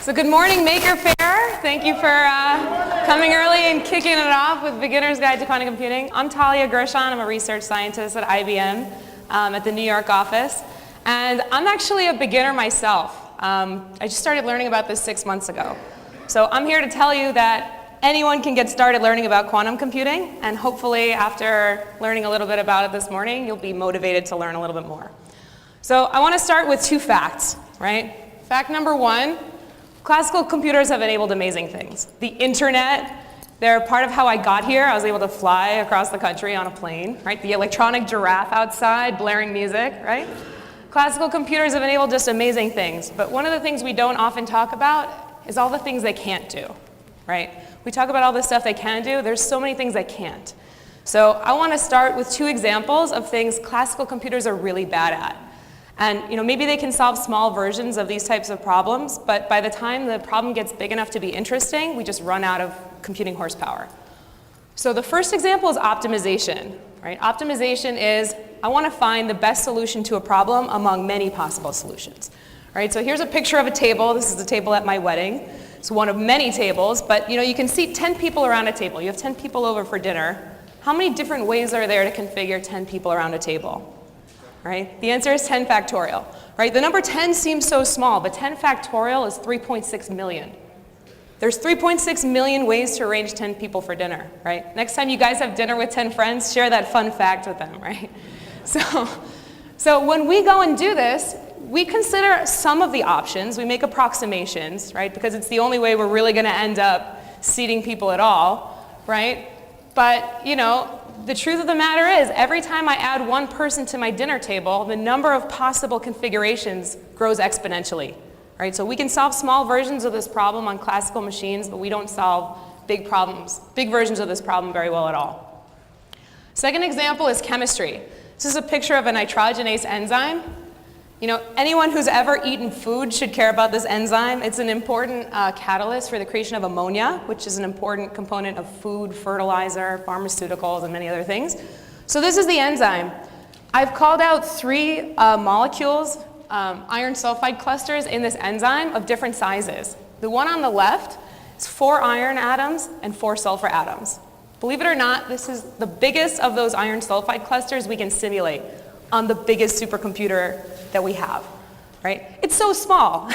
So good morning, Maker Faire. Thank you for coming early and kicking it off with Beginner's Guide to Quantum Computing. I'm Talia Gershon. I'm a research scientist at IBM at the New York office. And I'm actually a beginner myself. I just started learning about this 6 months ago. So I'm here to tell you that anyone can get started learning about quantum computing. And hopefully, after learning a little bit about it this morning, you'll be motivated to learn a little bit more. So I want to start with two facts, right? Fact number one. Classical computers have enabled amazing things. The internet, they're part of how I got here. I was able to fly across the country on a plane, right? The electronic giraffe outside, blaring music, right? Classical computers have enabled just amazing things. But one of the things we don't often talk about is all the things they can't do, right? We talk about all the stuff they can do. There's so many things they can't. So I want to start with two examples of things classical computers are really bad at. And maybe they can solve small versions of these types of problems, but by the time the problem gets big enough to be interesting, we just run out of computing horsepower. So the first example is optimization, right? Optimization is, I want to find the best solution to a problem among many possible solutions, right? So here's a picture of a table. This is the table at my wedding. It's one of many tables, but you can seat 10 people around a table. You have 10 people over for dinner. How many different ways are there to configure 10 people around a table? Right? The answer is 10 factorial. Right? The number 10 seems so small, but 10 factorial is 3.6 million. There's 3.6 million ways to arrange 10 people for dinner. Right? Next time you guys have dinner with 10 friends, share that fun fact with them. Right? So when we go and do this, we consider some of the options. We make approximations, right? Because it's the only way we're really going to end up seating people at all. Right? But the truth of the matter is, every time I add one person to my dinner table, the number of possible configurations grows exponentially. Right? So we can solve small versions of this problem on classical machines, but we don't solve big versions of this problem very well at all. Second example is chemistry. This is a picture of a nitrogenase enzyme. Anyone who's ever eaten food should care about this enzyme. It's an important catalyst for the creation of ammonia, which is an important component of food, fertilizer, pharmaceuticals, and many other things. So this is the enzyme. I've called out three molecules, iron sulfide clusters in this enzyme of different sizes. The one on the left is 4 iron atoms and 4 sulfur atoms. Believe it or not, this is the biggest of those iron sulfide clusters we can simulate on the biggest supercomputer that we have, right? It's so small.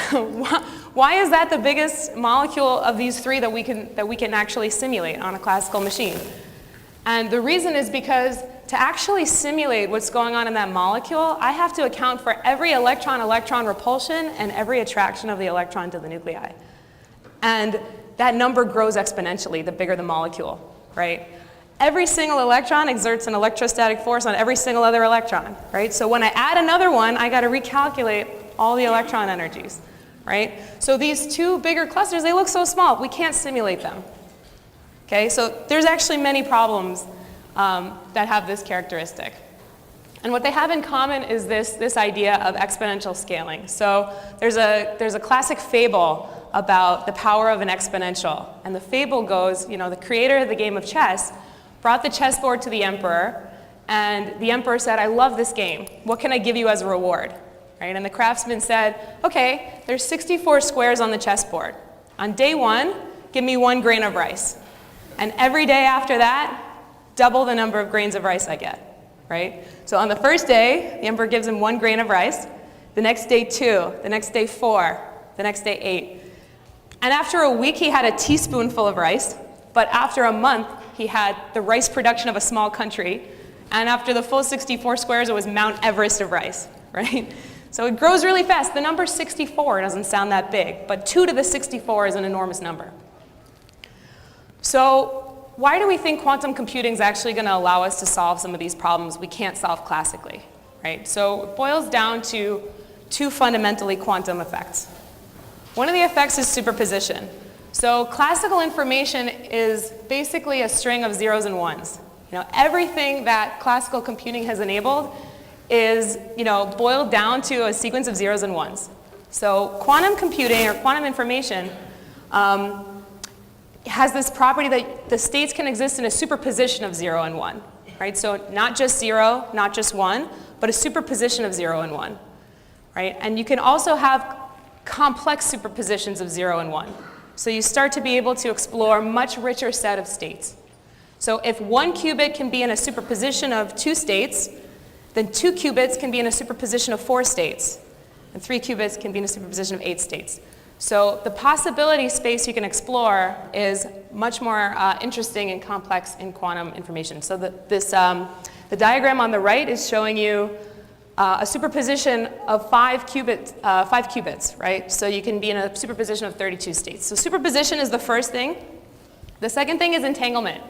Why is that the biggest molecule of these three that we can actually simulate on a classical machine? And the reason is because to actually simulate what's going on in that molecule, I have to account for every electron-electron repulsion and every attraction of the electron to the nuclei. And that number grows exponentially the bigger the molecule, right? Every single electron exerts an electrostatic force on every single other electron, right? So when I add another one, I got to recalculate all the electron energies, right? So these two bigger clusters, they look so small, we can't simulate them. Okay, so there's actually many problems that have this characteristic. And what they have in common is this idea of exponential scaling. So there's a classic fable about the power of an exponential. And the fable goes, the creator of the game of chess brought the chessboard to the emperor, and the emperor said, I love this game. What can I give you as a reward? Right? And the craftsman said, okay, there's 64 squares on the chessboard. On day 1, give me 1 grain of rice. And every day after that, double the number of grains of rice I get. Right? So on the first day, the emperor gives him 1 grain of rice. The next day, 2. The next day, 4. The next day, 8. And after a week, he had a teaspoonful of rice. But after a month, he had the rice production of a small country. And after the full 64 squares, it was Mount Everest of rice, right? So it grows really fast. The number 64 doesn't sound that big, but 2 to the 64 is an enormous number. So why do we think quantum computing is actually going to allow us to solve some of these problems we can't solve classically, right? So it boils down to 2 fundamentally quantum effects. One of the effects is superposition. So classical information is basically a string of zeros and ones. Everything that classical computing has enabled is, boiled down to a sequence of zeros and ones. So quantum computing or quantum information has this property that the states can exist in a superposition of 0 and 1. Right? So not just 0, not just 1, but a superposition of 0 and 1. Right? And you can also have complex superpositions of 0 and 1. So you start to be able to explore a much richer set of states. So if 1 qubit can be in a superposition of 2 states, then 2 qubits can be in a superposition of 4 states, and 3 qubits can be in a superposition of 8 states. So the possibility space you can explore is much more interesting and complex in quantum information. So the diagram on the right is showing you a superposition of 5 qubits, right? So you can be in a superposition of 32 states. So superposition is the first thing. The second thing is entanglement.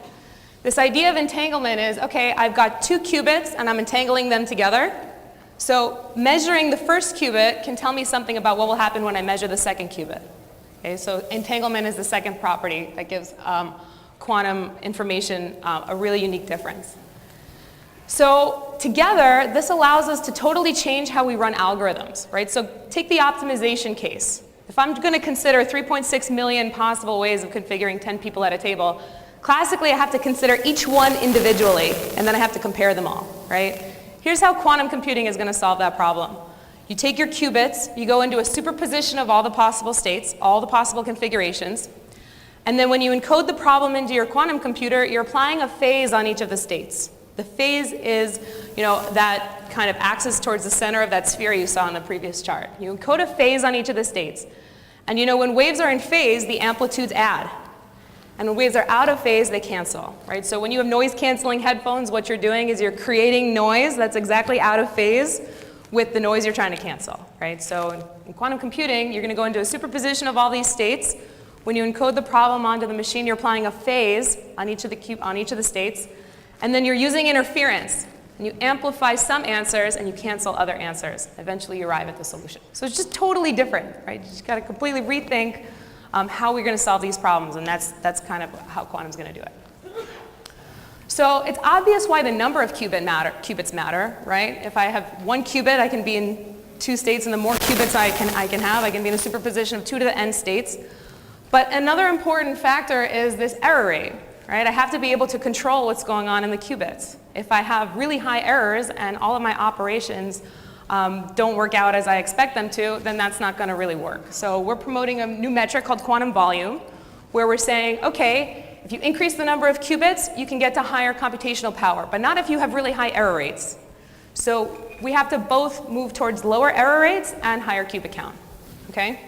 This idea of entanglement is, okay, I've got 2 qubits and I'm entangling them together. So measuring the first qubit can tell me something about what will happen when I measure the second qubit. Okay, so entanglement is the second property that gives quantum information a really unique difference. So together, this allows us to totally change how we run algorithms, right? So take the optimization case. If I'm going to consider 3.6 million possible ways of configuring 10 people at a table, classically I have to consider each one individually, and then I have to compare them all, right? Here's how quantum computing is going to solve that problem. You take your qubits, you go into a superposition of all the possible states, all the possible configurations, and then when you encode the problem into your quantum computer, you're applying a phase on each of the states. The phase is, that kind of axis towards the center of that sphere you saw in the previous chart. You encode a phase on each of the states. And when waves are in phase, the amplitudes add. And when waves are out of phase, they cancel, right? So when you have noise-canceling headphones, what you're doing is you're creating noise that's exactly out of phase with the noise you're trying to cancel, right? So in quantum computing, you're going to go into a superposition of all these states. When you encode the problem onto the machine, you're applying a phase on each of the states. And then you're using interference. And you amplify some answers, and you cancel other answers. Eventually, you arrive at the solution. So it's just totally different, right? You just got to completely rethink how we're going to solve these problems, and that's kind of how quantum's going to do it. So it's obvious why the number of qubits matter, right? If I have 1 qubit, I can be in 2 states, and the more qubits I can be in a superposition of 2 to the n states. But another important factor is this error rate, right? I have to be able to control what's going on in the qubits. If I have really high errors and all of my operations don't work out as I expect them to, then that's not going to really work. So we're promoting a new metric called quantum volume, where we're saying, okay, if you increase the number of qubits, you can get to higher computational power, but not if you have really high error rates. So we have to both move towards lower error rates and higher qubit count, okay?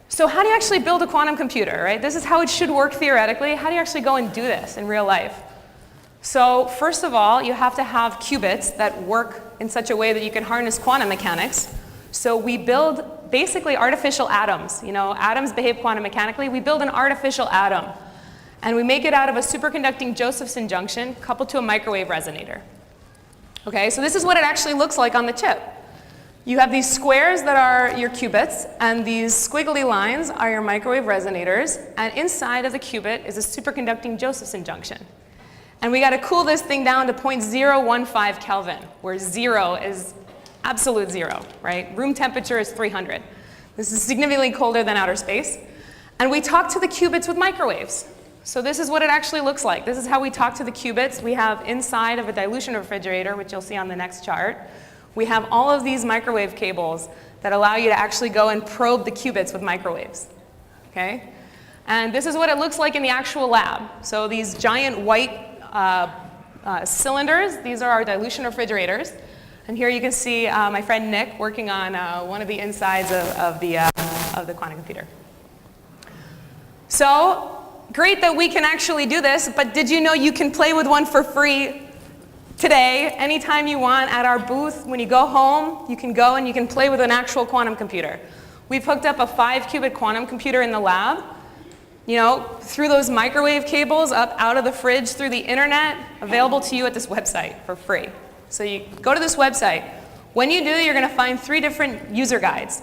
So how do you actually build a quantum computer, right? This is how it should work theoretically. How do you actually go and do this in real life? So first of all, you have to have qubits that work in such a way that you can harness quantum mechanics. So we build basically artificial atoms. Atoms behave quantum mechanically. We build an artificial atom, and we make it out of a superconducting Josephson junction coupled to a microwave resonator. Okay, so this is what it actually looks like on the chip. You have these squares that are your qubits, and these squiggly lines are your microwave resonators, and inside of the qubit is a superconducting Josephson junction. And we got to cool this thing down to 0.015 Kelvin, where 0 is absolute 0, right? Room temperature is 300. This is significantly colder than outer space. And we talk to the qubits with microwaves. So this is what it actually looks like. This is how we talk to the qubits. We have inside of a dilution refrigerator, which you'll see on the next chart, we have all of these microwave cables that allow you to actually go and probe the qubits with microwaves, okay? And this is what it looks like in the actual lab. So these giant white cylinders, these are our dilution refrigerators. And here you can see my friend Nick working on one of the insides of the quantum computer. So great that we can actually do this, but did you know you can play with one for free today, anytime you want at our booth? When you go home, you can go and you can play with an actual quantum computer. We've hooked up a 5-qubit quantum computer in the lab, through those microwave cables up out of the fridge through the internet, available to you at this website for free. So you go to this website. When you do, you're going to find 3 different user guides.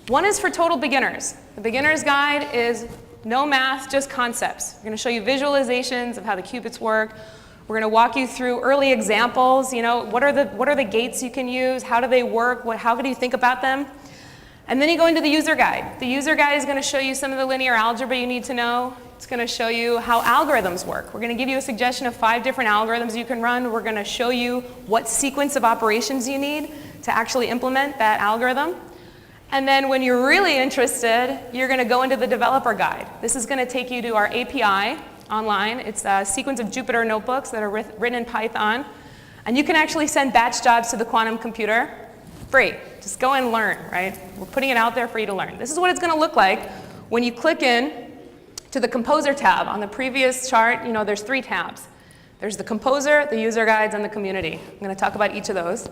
One is for total beginners. The beginner's guide is no math, just concepts. We're going to show you visualizations of how the qubits work. We're going to walk you through early examples. What are the gates you can use? How do they work? How do you think about them? And then you go into the user guide. The user guide is going to show you some of the linear algebra you need to know. It's going to show you how algorithms work. We're going to give you a suggestion of 5 different algorithms you can run. We're going to show you what sequence of operations you need to actually implement that algorithm. And then when you're really interested, you're going to go into the developer guide. This is going to take you to our API online. It's a sequence of Jupyter notebooks that are written in Python. And you can actually send batch jobs to the quantum computer free. Just go and learn, right? We're putting it out there for you to learn. This is what it's going to look like when you click in to the Composer tab. On the previous chart, there's 3 tabs. There's the Composer, the User Guides, and the Community. I'm going to talk about each of those.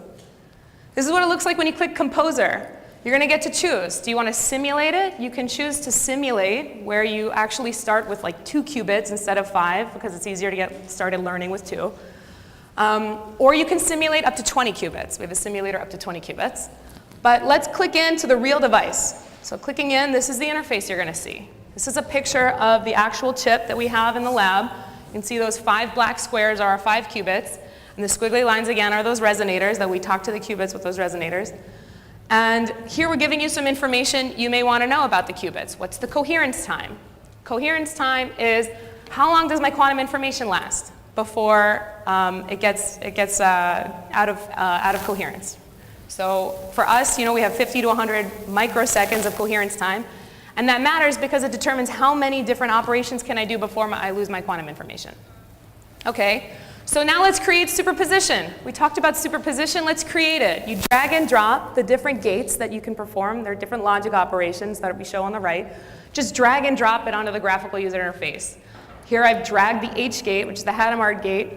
This is what it looks like when you click Composer. You're going to get to choose. Do you want to simulate it? You can choose to simulate, where you actually start with like 2 qubits instead of 5, because it's easier to get started learning with 2. Or you can simulate up to 20 qubits. We have a simulator up to 20 qubits. But let's click into the real device. So clicking in, this is the interface you're going to see. This is a picture of the actual chip that we have in the lab. You can see those 5 black squares are our 5 qubits. And the squiggly lines, again, are those resonators that we talk to the qubits with those resonators. And here we're giving you some information you may want to know about the qubits. What's the coherence time? Coherence time is how long does my quantum information last before it gets out of coherence. So for us, we have 50 to 100 microseconds of coherence time. And that matters because it determines how many different operations can I do before I lose my quantum information. Okay, so now let's create superposition. We talked about superposition. Let's create it. You drag and drop the different gates that you can perform. There are different logic operations that we show on the right. Just drag and drop it onto the graphical user interface. Here I've dragged the H gate, which is the Hadamard gate,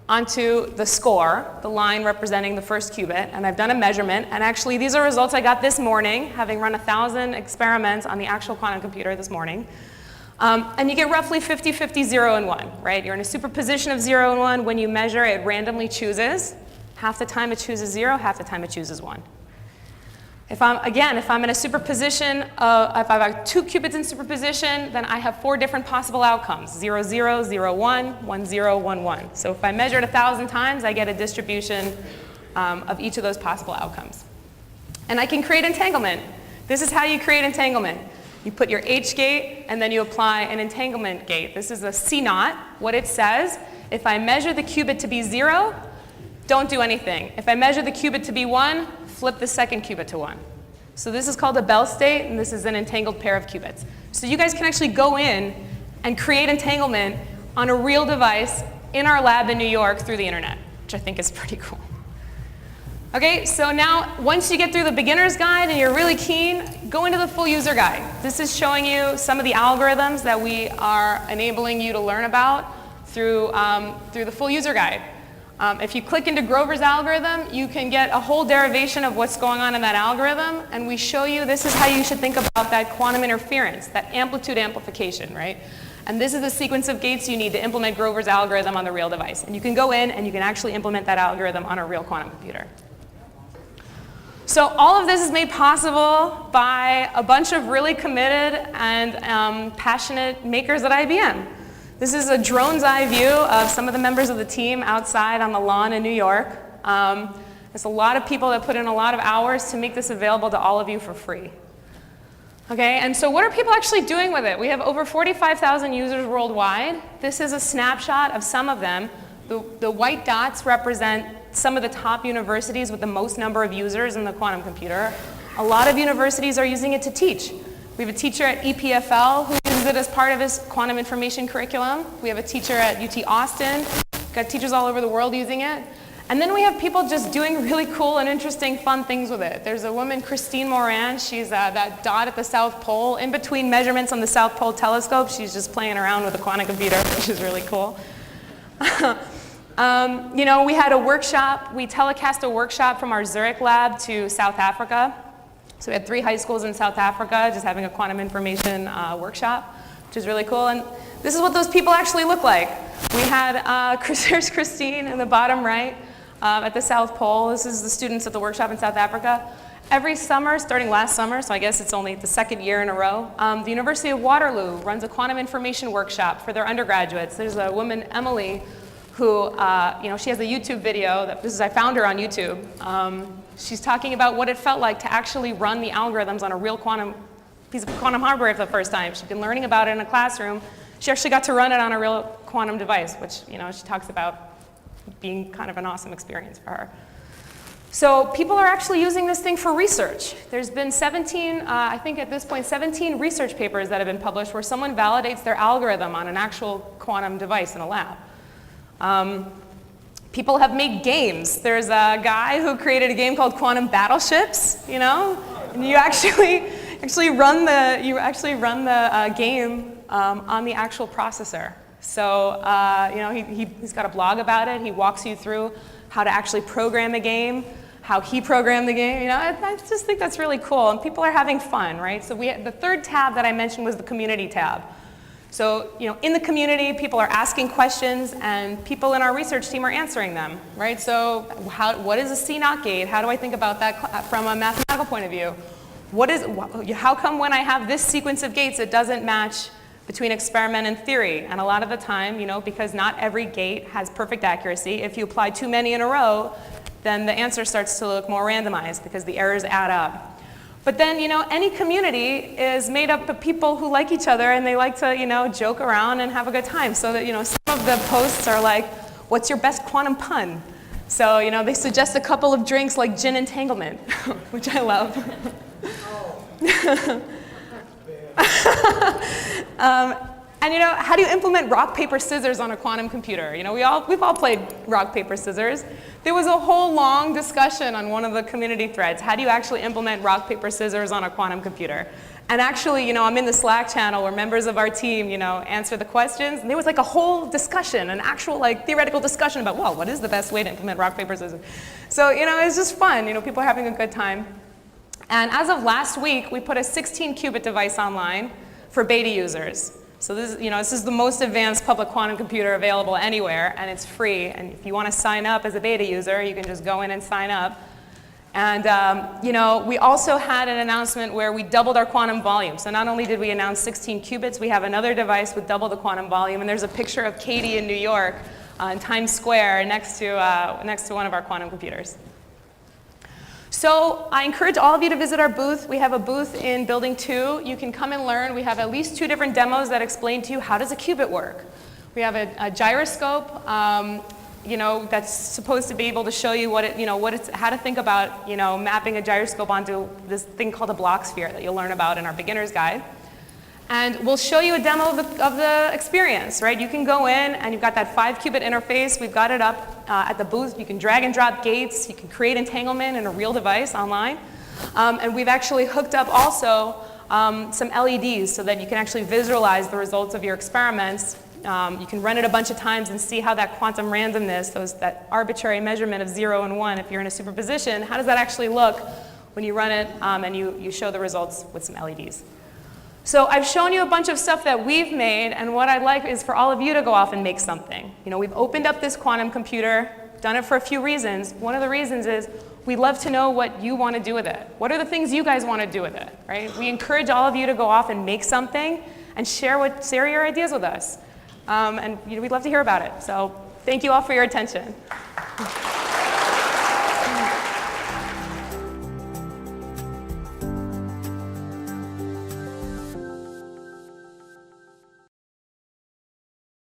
onto the score, the line representing the first qubit, and I've done a measurement. And actually, these are results I got this morning, having run 1,000 experiments on the actual quantum computer this morning. And you get roughly 50-50, 0 and 1, right? You're in a superposition of 0 and 1. When you measure, it randomly chooses. Half the time it chooses 0, half the time it chooses 1. If I'm in a superposition, if I've got 2 qubits in superposition, then I have 4 different possible outcomes: 0, 0, 0, 1, 1, 0, 1, 1. So if I measure it 1,000 times, I get a distribution of each of those possible outcomes. And I can create entanglement. This is how you create entanglement. You put your H gate, and then you apply an entanglement gate. This is a C0. What it says, if I measure the qubit to be 0, don't do anything. If I measure the qubit to be 1, flip the second qubit to 1. So this is called a Bell state, and this is an entangled pair of qubits. So you guys can actually go in and create entanglement on a real device in our lab in New York through the internet, which I think is pretty cool. Okay, so now once you get through the beginner's guide and you're really keen, go into the full user guide. This is showing you some of the algorithms that we are enabling you to learn about through the full user guide. If you click into Grover's algorithm, you can get a whole derivation of what's going on in that algorithm, and we show you this is how you should think about that quantum interference, that amplitude amplification, right? And this is the sequence of gates you need to implement Grover's algorithm on the real device. And you can go in and you can actually implement that algorithm on a real quantum computer. So all of this is made possible by a bunch of really committed and passionate makers at IBM. This is a drone's eye view of some of the members of the team outside on the lawn in New York. There's a lot of people that put in a lot of hours to make this available to all of you for free. Okay, and so what are people actually doing with it? We have over 45,000 users worldwide. This is a snapshot of some of them. The white dots represent some of the top universities with the most number of users in the quantum computer. A lot of universities are using it to teach. We have a teacher at EPFL who uses it as part of his quantum information curriculum. We have a teacher at UT Austin. We've got teachers all over the world using it. And then we have people just doing really cool and interesting, fun things with it. There's a woman, Christine Moran. She's that dot at the South Pole. In between measurements on the South Pole telescope, she's just playing around with a quantum computer, which is really cool. We had a workshop. We telecast a workshop from our Zurich lab to South Africa. So we had 3 high schools in South Africa just having a quantum information workshop, which is really cool. And this is what those people actually look like. We had, there's Christine in the bottom right at the South Pole. This is the students at the workshop in South Africa. Every summer, starting last summer, so I guess it's only the 2nd year in a row, the University of Waterloo runs a quantum information workshop for their undergraduates. There's a woman, Emily, who, she has a YouTube video. I found her on YouTube. She's talking about what it felt like to actually run the algorithms on a real piece of quantum hardware for the first time. She'd been learning about it in a classroom. She actually got to run it on a real quantum device, which, she talks about being kind of an awesome experience for her. So people are actually using this thing for research. There's been 17, I think at this point, 17 research papers that have been published where someone validates their algorithm on an actual quantum device in a lab. People have made games. There's a guy who created a game called Quantum Battleships, you know? And you actually run the game on the actual processor. So, you know, he's got a blog about it. He walks you through how to actually program a game, how he programmed the game. You know, I just think that's really cool, and people are having fun, right? So the third tab that I mentioned was the community tab. So, you know, in the community, people are asking questions, and people in our research team are answering them, right? So, what is a CNOT gate? How do I think about that from a mathematical point of view? How come when I have this sequence of gates, it doesn't match between experiment and theory? And a lot of the time, you know, because not every gate has perfect accuracy, if you apply too many in a row, then the answer starts to look more randomized because the errors add up. But then, you know, any community is made up of people who like each other and they like to, you know, joke around and have a good time. So that, you know, some of the posts are like, what's your best quantum pun? So, you know, they suggest a couple of drinks like gin entanglement, which I love. And you know, how do you implement rock, paper, scissors on a quantum computer? You know, we've all played rock, paper, scissors. There was a whole long discussion on one of the community threads. How do you actually implement rock, paper, scissors on a quantum computer? And actually, you know, I'm in the Slack channel where members of our team, you know, answer the questions. And there was like a whole discussion, an actual like theoretical discussion about, well, what is the best way to implement rock, paper, scissors? So, you know, it's just fun. You know, people are having a good time. And as of last week, we put a 16-qubit device online for beta users. So this is the most advanced public quantum computer available anywhere, and it's free. And if you want to sign up as a beta user, you can just go in and sign up. And you know, we also had an announcement where we doubled our quantum volume. So not only did we announce 16 qubits, we have another device with double the quantum volume. And there's a picture of Katie in New York in Times Square next to one of our quantum computers. So I encourage all of you to visit our booth. We have a booth in Building 2. You can come and learn. We have at least 2 different demos that explain to you how does a qubit work. We have a gyroscope, you know, that's supposed to be able to show you how to think about, you know, mapping a gyroscope onto this thing called a Bloch sphere that you'll learn about in our beginner's guide. And we'll show you a demo of the experience, right? You can go in and you've got that 5-qubit interface. We've got it up at the booth. You can drag and drop gates. You can create entanglement in a real device online. And we've actually hooked up also some LEDs so that you can actually visualize the results of your experiments. You can run it a bunch of times and see how that quantum randomness, that arbitrary measurement of 0 and 1, if you're in a superposition, how does that actually look when you run it and you show the results with some LEDs. So I've shown you a bunch of stuff that we've made, and what I'd like is for all of you to go off and make something. You know, we've opened up this quantum computer, done it for a few reasons. One of the reasons is we love to know what you want to do with it. What are the things you guys want to do with it, right? We encourage all of you to go off and make something and share your ideas with us. And you know, we'd love to hear about it. So thank you all for your attention.